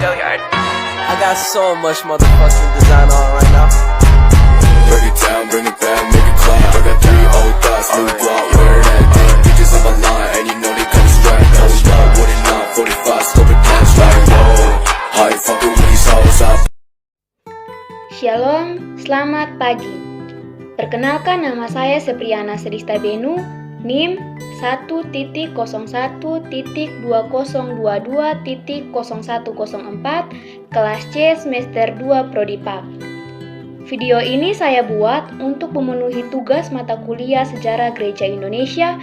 I got so much motherfucking design on right now. Break it down, bring it back, make it clap. I got 3 old thoughts, new block, wear that thing. Bitches on my line, and you know they come straight. Hold up, what it not, 45, scope it cash like whoa. How you fucking with these hoes up? Shalom, selamat pagi. Perkenalkan, nama saya Sepriana Sedista Benu, NIM 1.01.2022.0104, kelas C semester 2 Prodi PAK. Video ini saya buat untuk memenuhi tugas mata kuliah Sejarah Gereja Indonesia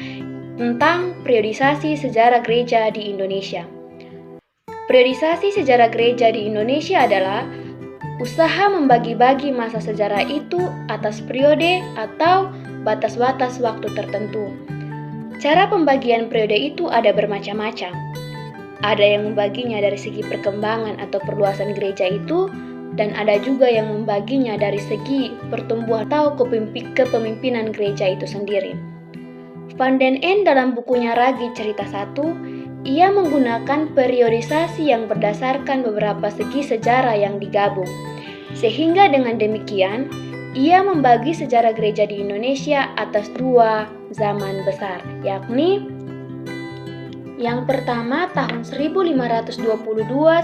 tentang periodisasi sejarah gereja di Indonesia. Periodisasi sejarah gereja di Indonesia adalah usaha membagi-bagi masa sejarah itu atas periode atau batas-batas waktu tertentu. Cara pembagian periode itu ada bermacam-macam. Ada yang membaginya dari segi perkembangan atau perluasan gereja itu, dan ada juga yang membaginya dari segi pertumbuhan atau kepemimpinan gereja itu sendiri. Van den Ende dalam bukunya Ragi Cerita 1, ia menggunakan periodisasi yang berdasarkan beberapa segi sejarah yang digabung. Sehingga dengan demikian, ia membagi sejarah gereja di Indonesia atas 2 zaman besar, yakni yang pertama tahun 1522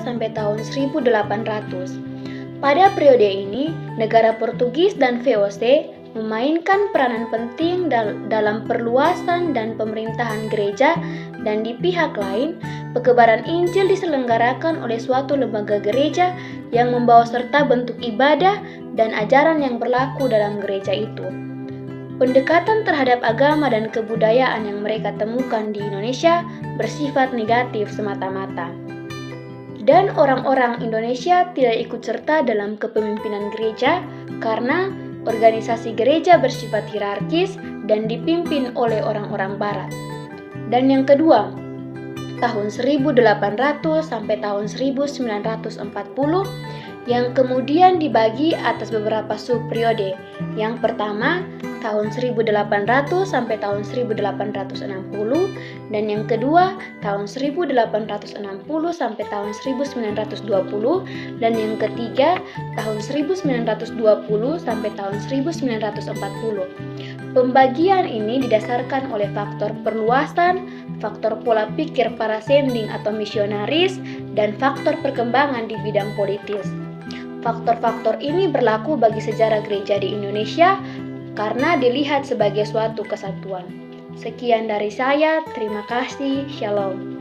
sampai tahun 1800. Pada periode ini, negara Portugis dan VOC memainkan peranan penting dalam perluasan dan pemerintahan gereja, dan di pihak lain, pekebaran Injil diselenggarakan oleh suatu lembaga gereja yang membawa serta bentuk ibadah dan ajaran yang berlaku dalam gereja itu. Pendekatan terhadap agama dan kebudayaan yang mereka temukan di Indonesia bersifat negatif semata-mata. Dan orang-orang Indonesia tidak ikut serta dalam kepemimpinan gereja karena organisasi gereja bersifat hierarkis dan dipimpin oleh orang-orang barat. Dan yang kedua, tahun 1800 sampai tahun 1940 yang kemudian dibagi atas beberapa subperiode. Yang pertama, tahun 1800 sampai tahun 1860, dan yang kedua, tahun 1860 sampai tahun 1920, dan yang ketiga, tahun 1920 sampai tahun 1940. Pembagian ini didasarkan oleh faktor perluasan, faktor pola pikir para sending atau misionaris, dan faktor perkembangan di bidang politis. Faktor-faktor ini berlaku bagi sejarah gereja di Indonesia karena dilihat sebagai suatu kesatuan. Sekian dari saya, terima kasih, shalom.